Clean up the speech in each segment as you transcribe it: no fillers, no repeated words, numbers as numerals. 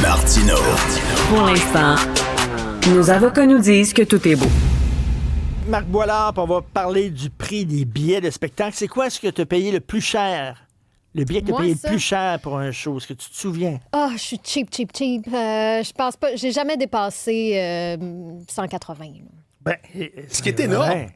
Martino. Pour l'instant, nos avocats nous disent que tout est beau. Marc Boilard, on va parler du prix des billets de spectacle. C'est quoi ce que tu as payé le plus cher? Le billet que tu as payé le plus cher pour un show, est-ce que tu te souviens? Ah, je suis cheap. Je pense pas. J'ai jamais dépassé 180. Ben, Ce qui est énorme. Ouais.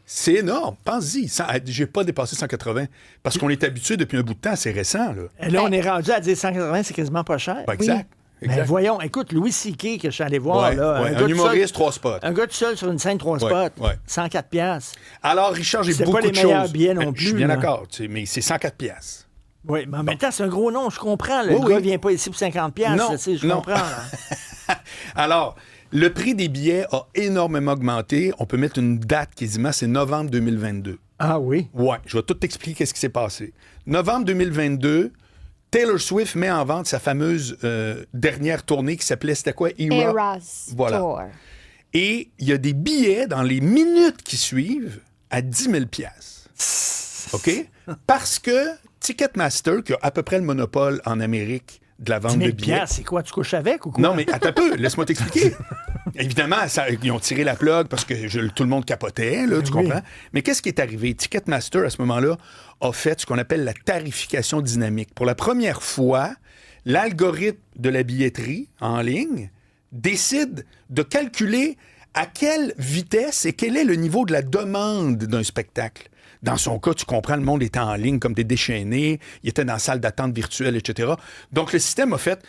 C'est énorme. Pense-y. J'ai pas dépassé 180 parce qu'on est habitué depuis un bout de temps. C'est récent, là. Et là, on est rendu à dire 180, c'est quasiment pas cher. Ben, exact. Ben, voyons, écoute, Louis C.K. que je suis allé voir, Ouais, là, ouais. gars Un tout humoriste, seul- 3 spots. Un gars tout seul sur une scène, 3 spots, ouais. 104 piastres. Alors, Richard, j'ai C'est beaucoup pas les de choses. meilleurs billets non Je suis plus, bien là. d'accord, tu sais, mais c'est 104 piastres. Oui, mais en même temps, c'est un gros nom, je comprends. Le Oui, gars oui. vient pas ici pour 50 piastres, Non, tu sais, je non. comprends. Là. Alors, le prix des billets a énormément augmenté. On peut mettre une date quasiment, c'est novembre 2022. Ah oui? Ouais, je vais tout t'expliquer qu'est-ce qui s'est passé. Novembre 2022, Taylor Swift met en vente sa fameuse dernière tournée qui s'appelait, c'était quoi? Eras Voilà. Tour. Et il y a des billets dans les minutes qui suivent à 10 000 piastres. OK? Parce que Ticketmaster, qui a à peu près le monopole en Amérique de la 10 vente 000 de billets... piastres, c'est quoi? Tu couches avec ou quoi? Non, mais attends un peu, laisse-moi t'expliquer. Évidemment, ils ont tiré la plug parce que tout le monde capotait, là, tu oui. comprends? Mais qu'est-ce qui est arrivé? Ticketmaster, à ce moment-là, a fait ce qu'on appelle la tarification dynamique. Pour la première fois, l'algorithme de la billetterie en ligne décide de calculer à quelle vitesse et quel est le niveau de la demande d'un spectacle. Dans son cas, tu comprends, le monde était en ligne comme des déchaînés, il était dans la salle d'attente virtuelle, etc. Donc, le système a fait,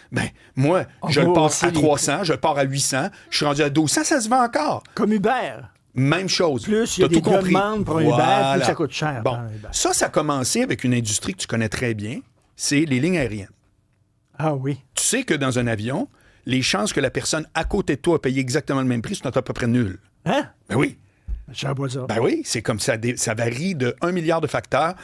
moi, je le passe à 300, je le pars à 800, je suis rendu à 1200, ça se vend encore. Comme Uber. Même chose. Plus il y a T'as des tout compris. demandes pour un Uber, plus ça coûte cher. Bon, pour un Uber. ça a commencé avec une industrie que tu connais très bien, c'est les lignes aériennes. Ah oui. Tu sais que dans un avion, les chances que la personne à côté de toi paye exactement le même prix sont à peu près nulles. Hein? Ben oui. Je sais pas ça. Ben oui, c'est comme ça. Ça varie de 1 milliard de facteurs.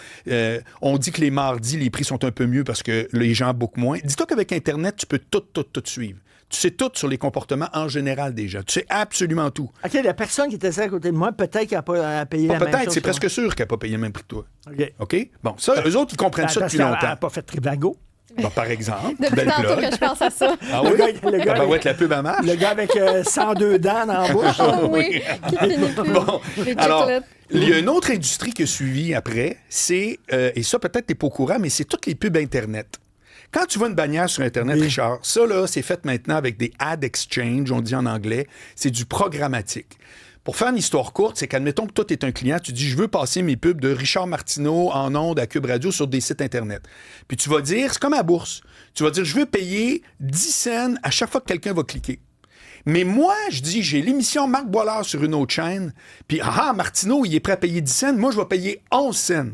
On dit que les mardis, les prix sont un peu mieux parce que les gens bookent moins. Dis-toi qu'avec Internet, tu peux tout suivre. Tu sais tout sur les comportements en général des gens. Tu sais absolument tout. OK, la personne qui était assise à côté de moi, peut-être qu'elle n'a pas payé la même chose. Peut-être, c'est que moi. presque sûr qu'elle n'a pas payé le même prix que toi. OK. OK? Bon, ça, eux autres, ils comprennent ça Parce depuis qu'elle longtemps. n'a pas fait Trivago. Bon, par exemple, Depuis belle tantôt plug. que je pense à ça. Ah Le oui? gars- le gars- Ah ben ouais, la pub à marche. Le gars avec 102 dents dans la bouche. Oh oui, qui finit plus. Bon, Les alors, chocolates. il y a une autre industrie qui a suivi après, c'est, et ça peut-être t'es pas au courant, mais c'est toutes les pubs Internet. Quand tu vois une bannière sur Internet, Oui. Richard, ça, là, c'est fait maintenant avec des ad exchange, on dit en anglais, c'est du programmatique. Pour faire une histoire courte, c'est qu'admettons que toi, tu es un client, tu dis, je veux passer mes pubs de Richard Martineau en ondes à Cube Radio sur des sites Internet. Puis tu vas dire, c'est comme à la bourse, tu vas dire, je veux payer 10 cents à chaque fois que quelqu'un va cliquer. Mais moi, je dis, j'ai l'émission Marc Boilard sur une autre chaîne, puis Martineau, il est prêt à payer 10 cents, moi, je vais payer 11 cents.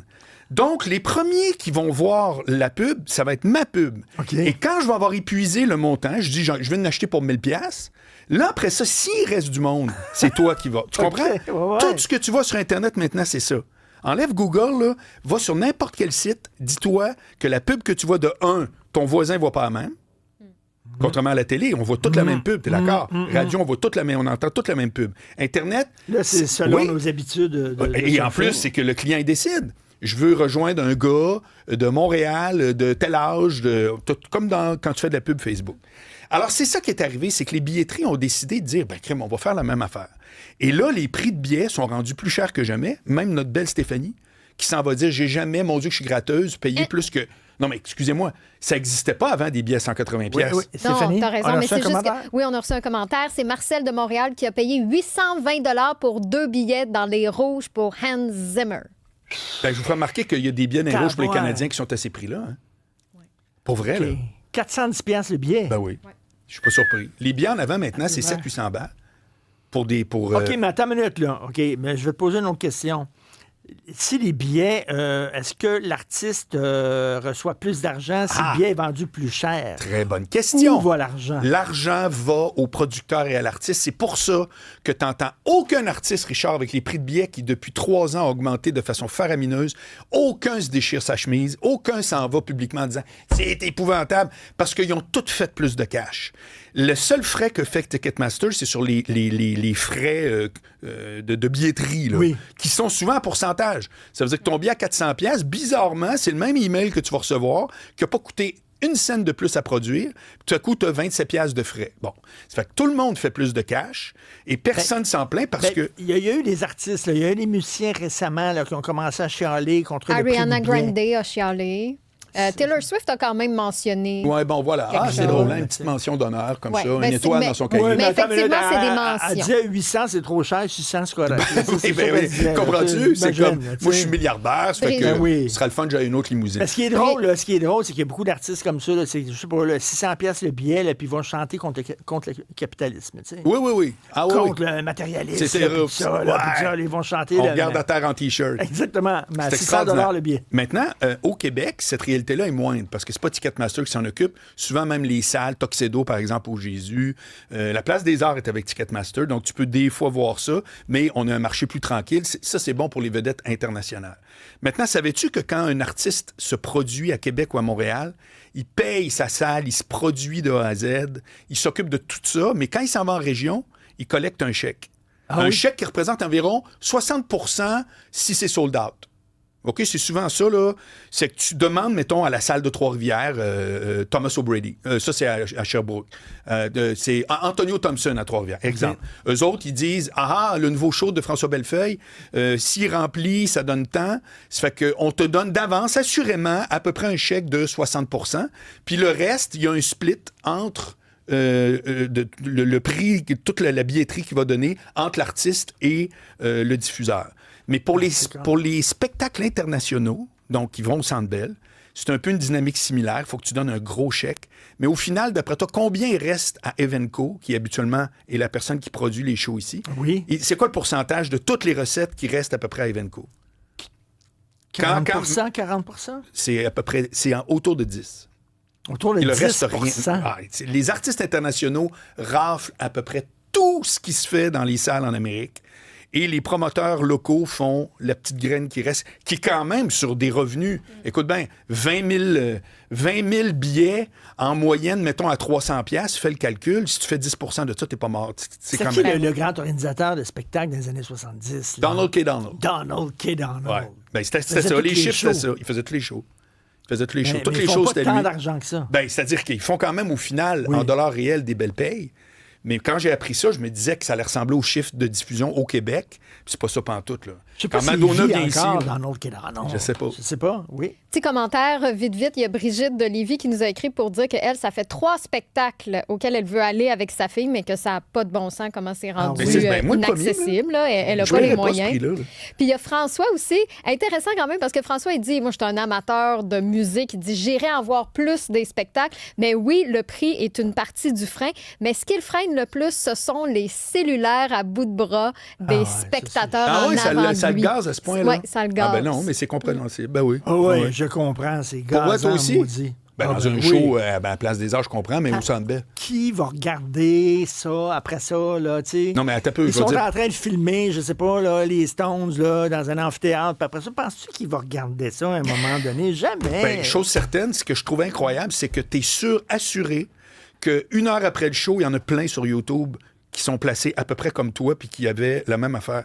Donc, les premiers qui vont voir la pub, ça va être ma pub. OK. Et quand je vais avoir épuisé le montant, je dis, je vais en acheter pour 1000 pièces. Là, après ça, s'il reste du monde, c'est toi qui vas. Tu comprends? OK, ouais. Tout ce que tu vois sur Internet maintenant, c'est ça. Enlève Google, là, va sur n'importe quel site, dis-toi que la pub que tu vois de 1, ton voisin ne voit pas la même. Contrairement à la télé, on voit toute la même pub, t'es d'accord? Radio, on voit toute la même, on entend toute la même pub. Internet... Là, c'est selon oui. nos habitudes. Et en plus, c'est que le client, il décide. Je veux rejoindre un gars de Montréal, de tel âge, comme quand tu fais de la pub Facebook. Alors, c'est ça qui est arrivé, c'est que les billetteries ont décidé de dire, crème, on va faire la même affaire. Et là, les prix de billets sont rendus plus chers que jamais. Même notre belle Stéphanie, qui s'en va dire, j'ai jamais, mon Dieu, que je suis gratteuse, payé plus que... Non, mais excusez-moi, ça n'existait pas avant des billets à 180 pièces. Oui, Stéphanie, Non, t'as raison, on a mais reçu c'est un juste commentaire? que... Oui, on a reçu un commentaire. C'est Marcel de Montréal qui a payé 820 pour 2 billets dans les rouges pour Hans Zimmer. Je vous ferai remarquer qu'il y a des billets dans les rouges pour les Ouais. Canadiens qui sont à ces prix-là. Hein? Pour vrai, OK. là. 410 piastres le billet. Ben oui. Je suis pas surpris. Les billets en avant, maintenant, c'est 700-800 balles. Pour OK, mais attends une minute, là. OK, mais je vais te poser une autre question. Si les billets, est-ce que l'artiste reçoit plus d'argent si le billet est vendu plus cher? Très bonne question. Où va l'argent? L'argent va au producteur et à l'artiste. C'est pour ça que tu n'entends aucun artiste, Richard, avec les prix de billets qui, depuis 3 ans, ont augmenté de façon faramineuse. Aucun se déchire sa chemise. Aucun s'en va publiquement en disant « C'est épouvantable » parce qu'ils ont tous fait plus de cash. Le seul frais que fait Ticketmaster, c'est sur les frais de billetterie, là, Oui. qui sont souvent en pourcentage. Ça veut dire que ton billet à 400$, bizarrement, c'est le même email que tu vas recevoir, qui n'a pas coûté 1 cent de plus à produire, puis tout à coup, tu as 27 piastres de frais. Bon, ça fait que tout le monde fait plus de cash et personne s'en plaint parce que... Il y a eu des artistes, là, il y a eu des musiciens récemment là, qui ont commencé à chialer contre Ariana le prix du billet. Grande a chialé. Taylor Swift a quand même mentionné. Oui, bon, voilà. Quelque c'est chose. drôle, hein, une petite mention d'honneur comme Ouais, ça, mais une étoile c'est- dans son mais- cahier. Ouais, Mais attends, effectivement, là, c'est des Elle mentions. disait 800, c'est trop cher, 600, c'est correct. C'est Ben ça oui, qu'elle disait, là, comprends-tu? C'est imagine, comme, tu moi, je sais. suis milliardaire, ça fait que Ben oui. ce sera le fun que j'aille une autre limousine. Mais ce qui est drôle, là, c'est qu'il y a beaucoup d'artistes comme ça, là, c'est, je sais pas, là, 600 pièces le billet, là, puis ils vont chanter contre le capitalisme, tu sais. Oui, oui, oui. Ah oui, Contre oui. le matérialisme. C'est là, puis terrible. ça, là, Ouais. puis ça, là, ils vont chanter. On là, regarde mais- à terre en T-shirt. Exactement. Mais à C'est 600 extraordinaire. le billet. Maintenant, au Québec, cette réalité-là est moindre parce que c'est pas Ticketmaster qui s'en occupe. Souvent, même les salles, Tuxedo, par exemple, au Jésus. La Place des Arts est avec Ticketmaster, donc tu peux des fois voir ça, mais on a un marché plus tranquille. Ça, c'est bon pour les vedettes internationales. Maintenant, savais-tu que quand un artiste se produit à Québec ou à Montréal, il paye sa salle, il se produit de A à Z, il s'occupe de tout ça, mais quand il s'en va en région, il collecte un chèque. Un chèque qui représente environ 60% si c'est sold out. OK, c'est souvent ça, là. C'est que tu demandes, mettons, à la salle de Trois-Rivières, Thomas O'Brady. Ça, c'est à Sherbrooke. C'est Antonio Thompson à Trois-Rivières, exemple. Eux autres, ils disent, le nouveau show de François Bellefeuille, s'il remplit, ça donne tant. Ça fait qu'on te donne d'avance, assurément, à peu près un chèque de 60%. Puis le reste, il y a un split entre... le prix, toute la billetterie qu'il va donner entre l'artiste et le diffuseur. Mais pour les spectacles internationaux, donc qui vont au Centre Bell, c'est un peu une dynamique similaire. Il faut que tu donnes un gros chèque. Mais au final, d'après toi, combien il reste à Evenco, qui habituellement est la personne qui produit les shows ici? Oui. Et c'est quoi le pourcentage de toutes les recettes qui restent à peu près à Evenco? 40%, 40%? C'est à peu près, autour de 10. Autour de Et le 10%. reste, rien. Les artistes internationaux raflent à peu près tout ce qui se fait dans les salles en Amérique. Et les promoteurs locaux font la petite graine qui reste, qui est quand même sur des revenus. Écoute bien, 20 000 billets en moyenne, mettons à 300 $, fais le calcul. Si tu fais 10 de ça, t'es pas mort. C'est quand qui même... le grand organisateur de spectacles des années 70? Là? Donald K. Donald. Donald K. Donald. Ouais. Ben, c'était faisait ça. tous Les les chiffres, c'était shows. ça. Il faisait tous les shows. Toutes les shows, ils font pas c'était tant lui. d'argent que ça. Ben, c'est-à-dire qu'ils font quand même au final, Oui. en dollars réels, des belles payes. Mais quand j'ai appris ça, je me disais que ça allait ressembler aux chiffres de diffusion au Québec. Puis c'est pas ça pantoute, là. Je sais pas Quand si Madonna vit vient ici, encore, là, Donald K. Donald. Je sais pas. Je sais pas, oui. Petit commentaire, vite, il y a Brigitte de Lévis qui nous a écrit pour dire qu'elle, ça fait 3 spectacles auxquels elle veut aller avec sa fille, mais que ça n'a pas de bon sens, comment c'est rendu mais c'est- moi, le premier, inaccessible. Là. Elle n'a je pas les verrais pas ce moyens. prix-là, là. Puis il y a François aussi, intéressant quand même, parce que François, il dit, moi, je suis un amateur de musique, il dit, j'irai en voir plus des spectacles, mais oui, le prix est une partie du frein, mais ce qui le freine le plus, ce sont les cellulaires à bout de bras des ouais, spectateurs Ah en oui, avant ça de le lui. gaze à ce point-là? Oui, ça le gaze. Ah ben non, mais c'est compréhensible. Ben oui. Ah oui, Ouais. je comprends, c'est Pour moi, toi gazant, aussi? maudit. Ben, Ah, dans ben un oui. show à la Place des Arts, je comprends, mais au Centre Bell. Qui va regarder ça après ça, là, tu sais? Non, mais attends un peu, Ils je veux sont dire- en train de filmer, je sais pas, là, les Stones, là, dans un amphithéâtre. Puis après ça, penses-tu qu'ils vont regarder ça à un moment donné? Jamais. Ben, chose certaine, ce que je trouve incroyable, c'est que tu es assuré qu'une heure après le show, il y en a plein sur YouTube qui sont placés à peu près comme toi puis qui avaient la même affaire.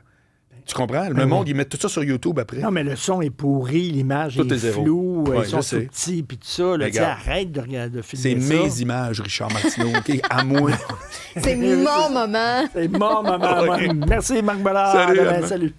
Tu comprends? Le monde, ils mettent tout ça sur YouTube après. Non, mais le son est pourri, l'image Tout est est zéro. floue, Ouais, ils sont je sais. tout petits, puis tout ça. Là, tu sais, Regarde. arrête de C'est filmer ça. mes images, Richard Martineau, OK? À moi. C'est mon moment. C'est mon moment. Ouais. Merci, Marc Bollard. Salut, À demain, Armand. salut.